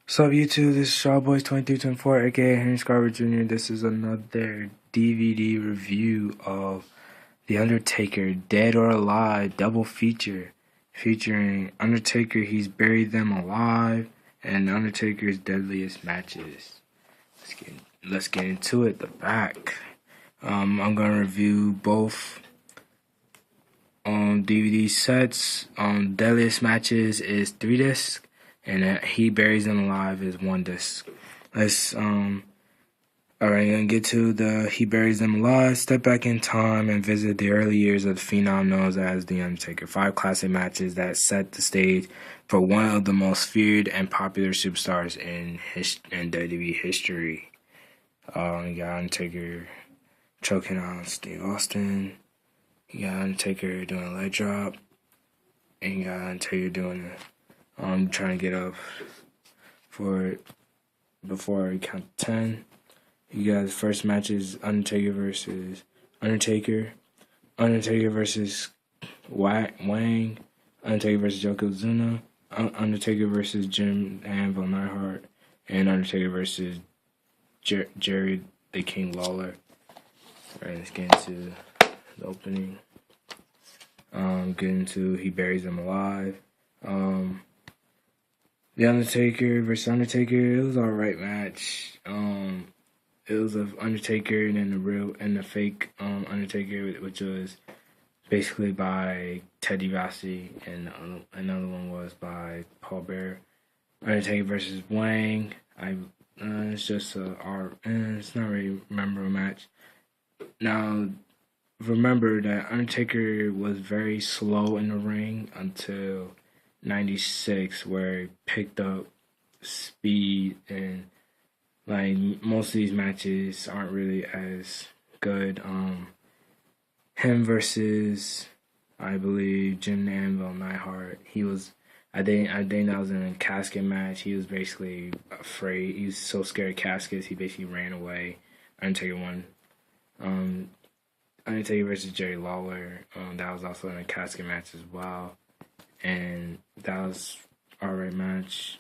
What's up, YouTube? This is Shawboys2324, aka Henry Scarver Jr. This is another DVD review of The Undertaker Dead or Alive double feature featuring Undertaker, He's Buried Them Alive, and Undertaker's Deadliest Matches. Let's get into it. The back. I'm gonna review both DVD sets. Deadliest Matches is 3 discs, and He Buries Them Alive is 1 disc. Let's alright, I'm gonna get to the He Buries Them Alive. Step back in time and visit the early years of the phenom known as The Undertaker. 5 classic matches that set the stage for one of the most feared and popular superstars in WWE history. You got Undertaker choking on Steve Austin. You got Undertaker doing a leg drop, and you got Undertaker doing trying to get up for it before he count 10. You got the first match is Undertaker versus Undertaker, Undertaker versus Wang, Undertaker versus Yokozuna, Undertaker versus Jim Anvil Neidhart, and Undertaker versus Jerry the King Lawler. Alright, let's get into the opening. Get into He Buries Them Alive. The Undertaker versus Undertaker, it was an alright match. It was of Undertaker and then the real and the fake Undertaker, which was basically by Ted DiBiase, and another one was by Paul Bearer. Undertaker versus Wang. It's just it's not really a memorable match. Now, remember that Undertaker was very slow in the ring until 96, where he picked up speed, and like most of these matches aren't really as good. Him versus, I believe, Jim Anvil Neidhart. I think that was in a casket match. He was basically afraid. He was so scared of caskets, he basically ran away. Undertaker won. Undertaker versus Jerry Lawler. That was also in a casket match as well, and that was alright match.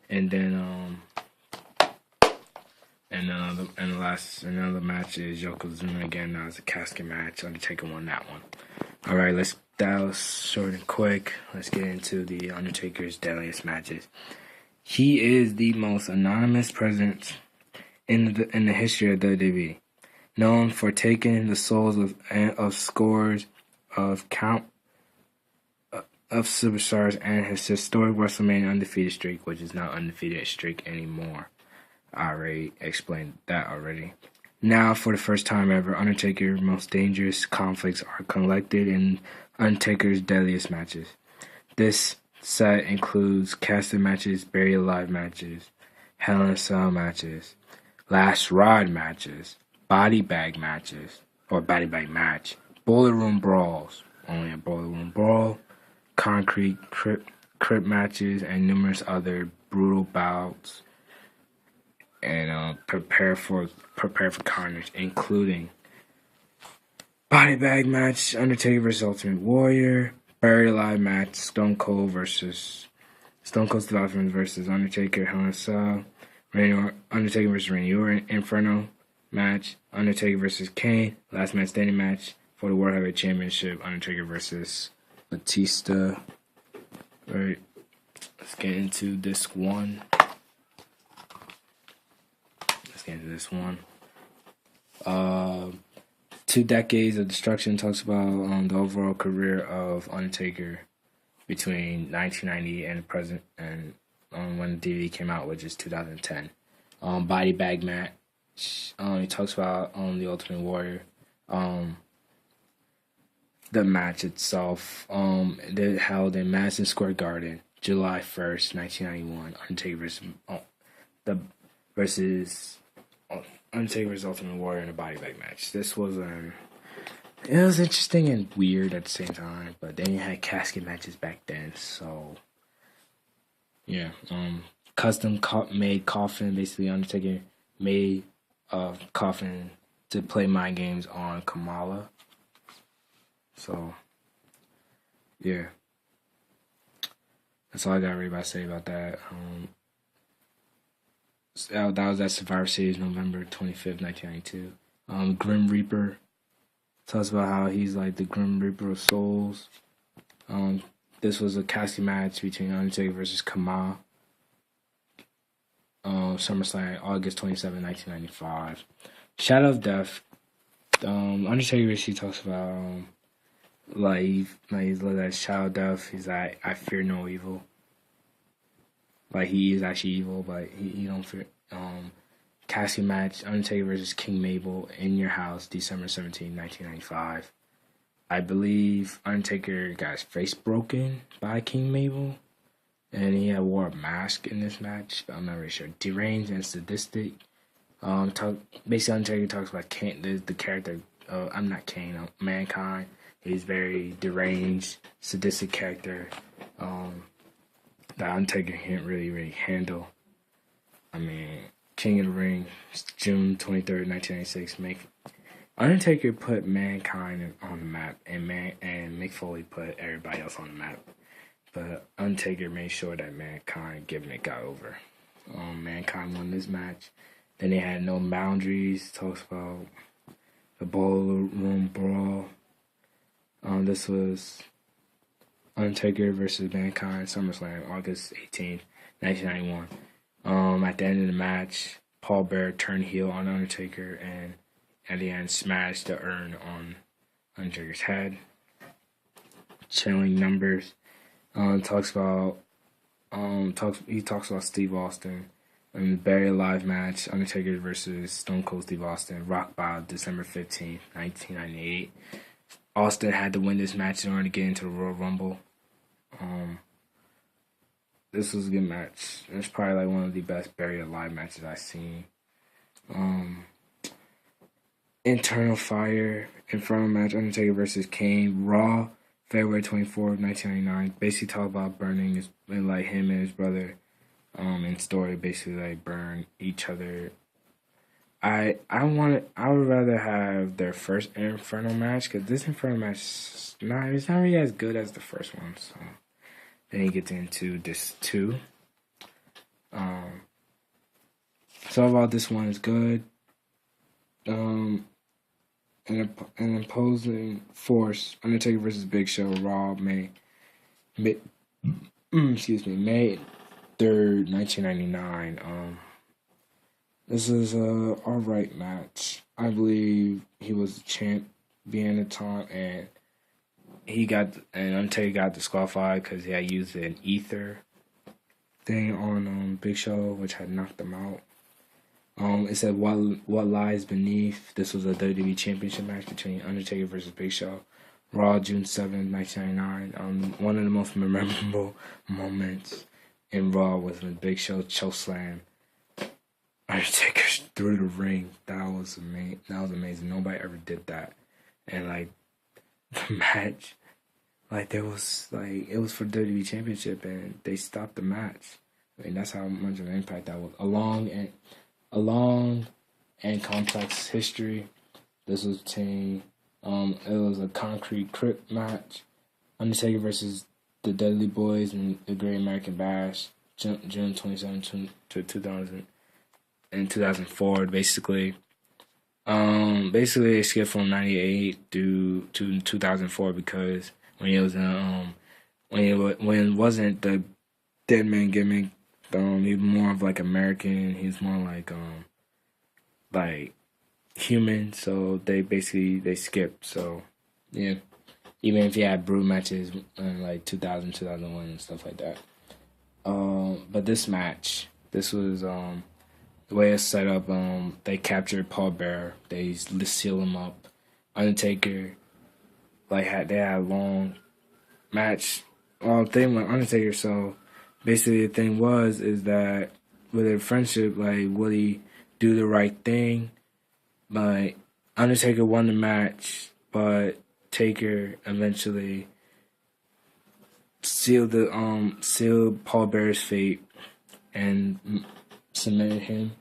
And then another match is Yokozuna again. That was a casket match. Undertaker won that one. Alright, that was short and quick. Let's get into the Undertaker's Deadliest Matches. He is the most anonymous presence in the history of WWE, known for taking the souls of scores of superstars and his historic WrestleMania undefeated streak, which is not undefeated streak anymore. I already explained that already. Now, for the first time ever, Undertaker's most dangerous conflicts are collected in Undertaker's Deadliest Matches. This set includes casket matches, buried alive matches, Hell in a Cell matches, Last Ride matches, body bag matches, or body bag match, boiler room brawls, only a boiler room brawl, concrete crypt matches, and numerous other brutal bouts, and prepare for carnage, including body bag match, Undertaker versus Ultimate Warrior, buried alive match, Stone Cold Steve Austin versus Undertaker, Hell in a Cell, Undertaker versus Randy Orton, Inferno match, Undertaker versus Kane, last man standing match for the World Heavyweight Championship, Undertaker versus Batista. Alright, let's get into disc 1. 2 Decades of Destruction talks about the overall career of Undertaker between 1990 and the present, and when the DVD came out, which is 2010. Body bag match. He talks about the Ultimate Warrior. The match itself, they held in Madison Square Garden, July 1st, 1991. Undertaker versus Ultimate Warrior in a body bag match. This was it was interesting and weird at the same time, but then you had casket matches back then, so yeah. Custom made coffin. Basically, Undertaker made a coffin to play mind games on Kamala. So yeah, that's all I got really about to say about that. That was at Survivor Series, November 25th, 1992. Grim Reaper talks about how he's like the Grim Reaper of Souls. This was a casting match between Undertaker versus Kama. SummerSlam, August 27, 1995. Shadow of Death. Undertaker basically talks about he's looked at Shadow of Death. He's like, I fear no evil. Like he is actually evil, but he don't fear. Casting match: Undertaker versus King Mabel in your house, December 17, 1995. I believe Undertaker got his face broken by King Mabel, and he had wore a mask in this match. I'm not really sure. Deranged and sadistic. Basically, Undertaker talks about the character. I'm not Kane. Mankind. He's very deranged, sadistic character. That Undertaker can't really handle. I mean, King of the Ring, June 23rd, 1996. Undertaker put Mankind on the map, and Mick Foley put everybody else on the map. But Undertaker made sure that Mankind gimmick got over. Mankind won this match. Then they had No Boundaries. Talks about the ballroom brawl. This was Undertaker versus Mankind, SummerSlam, August 18th, 1991. At the end of the match, Paul Bearer turned heel on Undertaker and at the end smashed the urn on Undertaker's head. Chilling numbers. He talks about Steve Austin in the Buried Alive match, Undertaker versus Stone Cold Steve Austin, Rock Bottom, December 15th, 1998. Austin had to win this match in order to get into the Royal Rumble. This was a good match. It's probably like one of the best Buried Alive matches I've seen. Internal Fire, Inferno match, Undertaker versus Kane, Raw, February 24th, 1999. Basically talk about burning like him and his brother in story, basically like burn each other. I would rather have their first Inferno match, because this Inferno match it's not really as good as the first one. So then he gets into this too. So about this one is good. An imposing force, Undertaker versus Big Show, Raw, May 3rd, 1999. This is a alright match. I believe he was the champion at the time, and Undertaker got disqualified because he had used an ether thing on Big Show, which had knocked him out. It said what lies beneath. This was a WWE Championship match between Undertaker versus Big Show, Raw, June 7th, 1999. One of the most memorable moments in Raw was when Big Show chokeslam Undertaker through the ring. That was amazing. Nobody ever did that. And like the match, like it was for the WWE Championship, and they stopped the match. I mean, that's how much of an impact that was. A long and complex history. This was between it was a concrete crypt match. Undertaker versus the Dudley Boys in the Great American Bash, June 27 to 2000 in 2004. Basically they skipped from 98 to 2004 because when it was when it wasn't the dead man gimmick. He was more of like American. He's more like human. So they skipped. So yeah, even if he had brood matches in like 2000, 2001 and stuff like that. But this match, this was the way it's set up. They captured Paul Bearer. They seal him up. Undertaker, they had a long match. Thing with Undertaker. So basically, the thing is that with their friendship, like, would he do the right thing? But Undertaker won the match, but Taker eventually sealed Paul Bearer's fate and submitted him.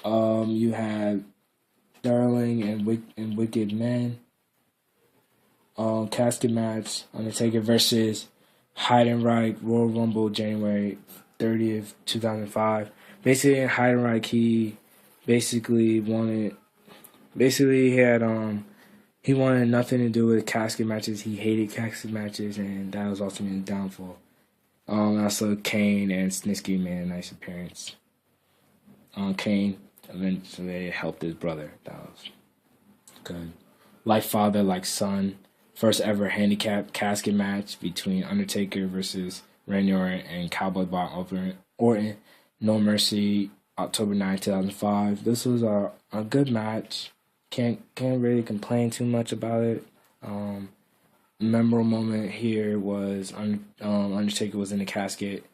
You had Darling and Wicked Man. Casket match, Undertaker versus Heidenreich, Royal Rumble, January 30th, 2005. Basically, in Heidenreich, he basically wanted. Basically, he wanted nothing to do with casket matches. He hated casket matches, and that was ultimately his downfall. Also, Kane and Snitsky made a nice appearance. Kane eventually helped his brother. That was good. Like father, like son. First ever handicap casket match between Undertaker versus Randy Orton and Cowboy Bob Orton. No Mercy, October 9, 2005. This was a good match. Can't really complain too much about it. Memorable moment here was Undertaker was in the casket.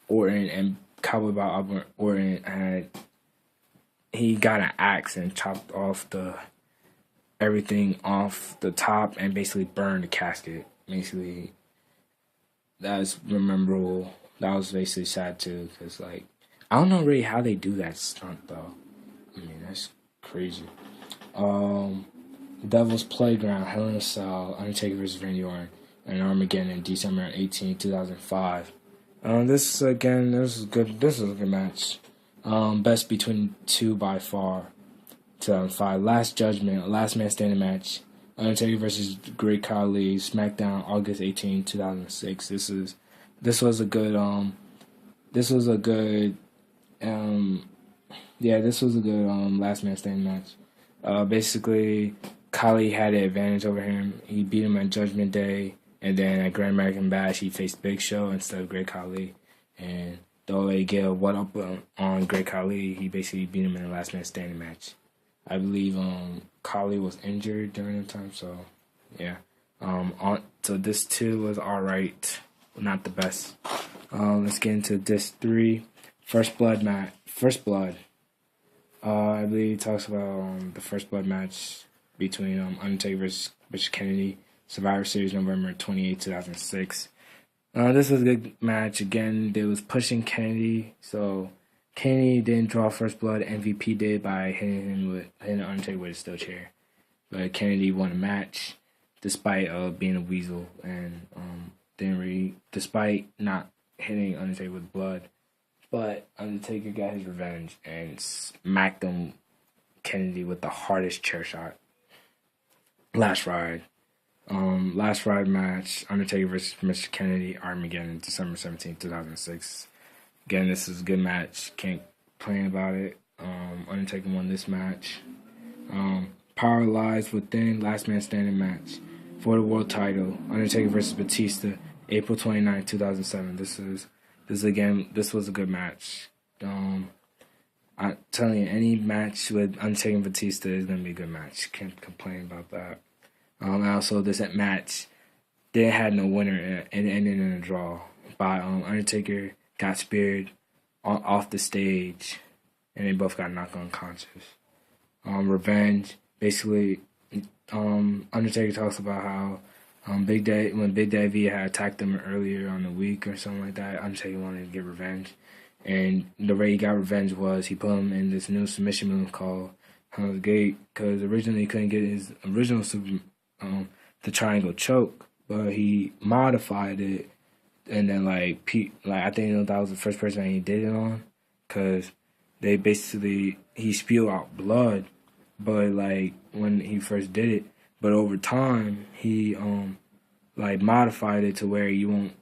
Orton and Cowboy Bob Orton he got an axe and chopped off everything off the top and basically burned the casket. Basically, that's memorable. That was basically sad too, because like I don't know really how they do that stunt though. I mean that's crazy. Devil's Playground, Hell in a Cell, Undertaker vs. Randy Orton, and Armageddon, December 18, 2005. This is good. This was a good match. Best between two by far. 2005. Last Judgment, Last Man Standing match. Undertaker versus Great Khali, SmackDown, August 18, 2006. This was a good Last Man Standing match. Basically, Khali had the advantage over him. He beat him at Judgment Day, and then at Grand American Bash, he faced Big Show instead of Great Khali. And though they get a one up on Great Khali, he basically beat him in the Last Man Standing match. I believe Khali was injured during the time, so yeah. So this 2 was alright, not the best. Let's get into disc 3, First Blood match. First Blood. I believe he talks about the First Blood match between Undertaker versus Kennedy, Survivor Series, November 28, 2006. This was a good match. Again, they was pushing Kennedy, so Kennedy didn't draw First Blood. MVP did by hitting Undertaker with a steel chair. But Kennedy won the match despite being a weasel and despite not hitting Undertaker with blood. But Undertaker got his revenge and smacked Kennedy with the hardest chair shot. Last Ride. Last Ride match, Undertaker versus Mr. Kennedy, Armageddon, December 17, 2006. Again, this is a good match. Can't complain about it. Undertaker won this match. Power Lies Within, Last Man Standing match for the world title. Undertaker versus Batista, April 29, 2007. This was a good match. I'm telling you, any match with Undertaker and Batista is gonna be a good match. Can't complain about that. Also, this match they had no winner and it ended in a draw. By Undertaker got speared off the stage, and they both got knocked unconscious. Revenge. Basically, Undertaker talks about how when Big Daddy V had attacked him earlier on the week or something like that, Undertaker wanted to get revenge. And the way he got revenge was he put him in this new submission move called Hell's Gate, because originally he couldn't get his original the triangle choke, but he modified it, and then I think that was the first person that he did it on, because he spewed out blood, but when he first did it, but over time he modified it to where you won't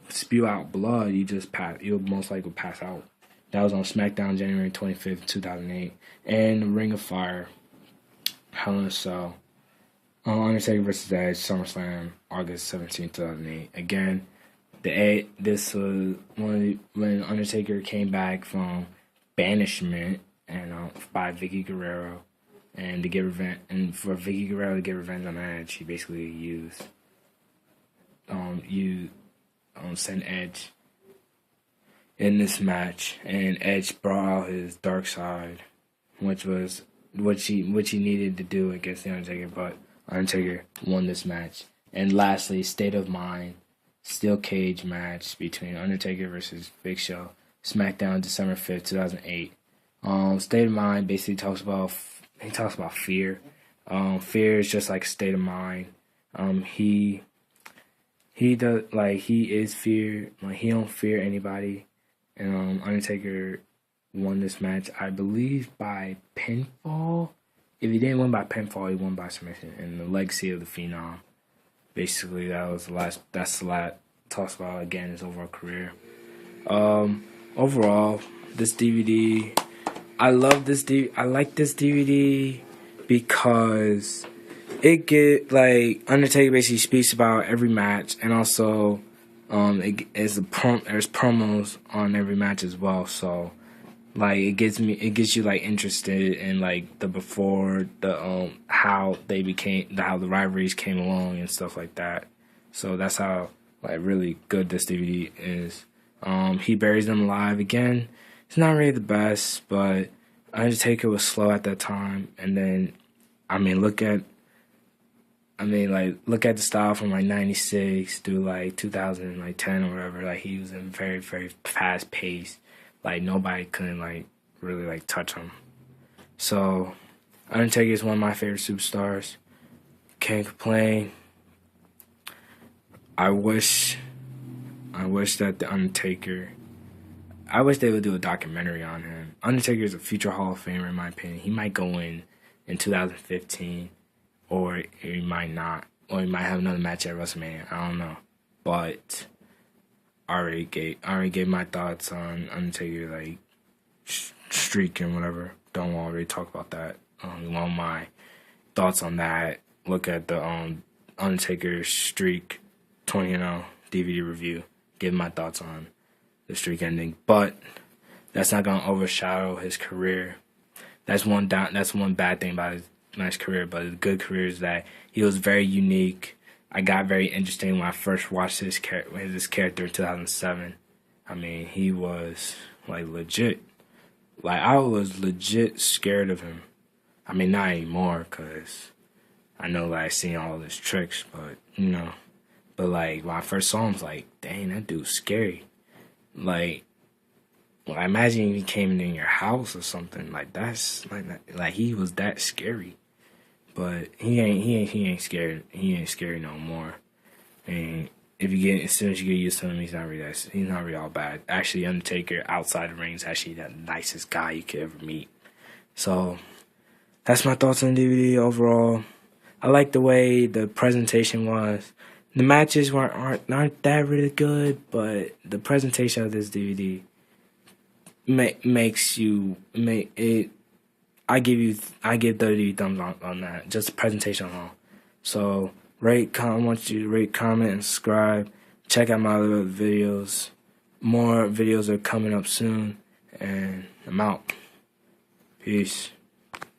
spew out blood, you'll most likely pass out. That was on SmackDown January 25th, 2008, and Ring of Fire, Hell in a Cell. Undertaker vs. Edge, SummerSlam, August 17, 2008. Again, this was when Undertaker came back from banishment and by Vicky Guerrero, and to get revenge, and for Vicky Guerrero to get revenge on Edge, he basically sent Edge in this match, and Edge brought out his dark side, which was what he needed to do against the Undertaker, but Undertaker won this match. And lastly, State of Mind, Steel Cage match between Undertaker versus Big Show, SmackDown, December 5th, 2008. State of Mind basically talks about fear. Fear is just like a state of mind. He is fear. He don't fear anybody. and Undertaker won this match, I believe, by pinfall. If he didn't win by pinfall, he won by submission. And the legacy of the Phenom. Basically, that was the last. That's the last. Talks about again his overall career. Overall, this DVD, I love this I like this DVD because it get like Undertaker basically speaks about every match, and also there's promos on every match as well. So like it gets you like interested in like the before, the how they became, how the rivalries came along and stuff like that. So that's how like really good this DVD is. He buries them alive again. It's not really the best, but Undertaker was slow at that time. And then, look at the style from like '96 through like 2010 or whatever. Like he was in very, very fast pace. Like nobody couldn't like really like touch him. So Undertaker is one of my favorite superstars. Can't complain. I wish that the Undertaker, I wish they would do a documentary on him. Undertaker is a future Hall of Famer in my opinion. He might go in 2015, or he might not, or he might have another match at WrestleMania. I don't know, but I already gave my thoughts on Undertaker like streak and whatever. Don't already talk about that. You want my thoughts on that? Look at the Undertaker streak 20-0 DVD review. Give my thoughts on the streak ending, but that's not gonna overshadow his career. That's one bad thing about his nice career, but his good career is that he was very unique. I got very interested when I first watched his character in 2007. He was like legit. Like I was legit scared of him. Not anymore, cause I know that I've seen all his tricks, but But like when I first saw him, I was like, dang, that dude's scary. Like, well, imagine if he came in your house or something. Like that's like he was that scary. But he ain't scared. He ain't scary no more. And as soon as you get used to him, he's not really all bad. Actually, Undertaker outside the ring is actually the nicest guy you could ever meet. So that's my thoughts on DVD overall. I like the way the presentation was. The matches aren't that really good, but the presentation of this DVD makes you make it. I give 30 thumbs on that. Just the presentation alone. So I want you to rate, comment, and subscribe. Check out my other videos. More videos are coming up soon, and I'm out. Peace.